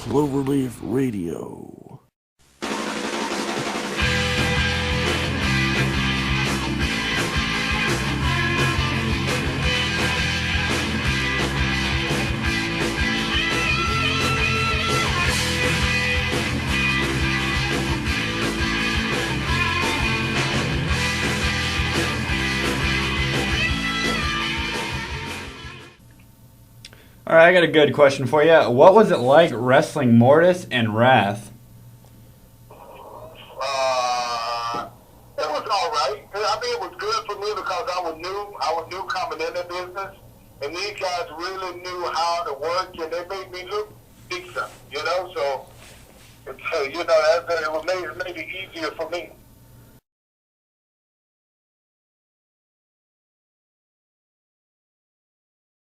Cloverleaf Radio. All right, I got a good question for you. What was it like wrestling Mortis and Wrath? It was all right. I mean, it was good for me because I was new. I was new coming in the business, and these guys really knew how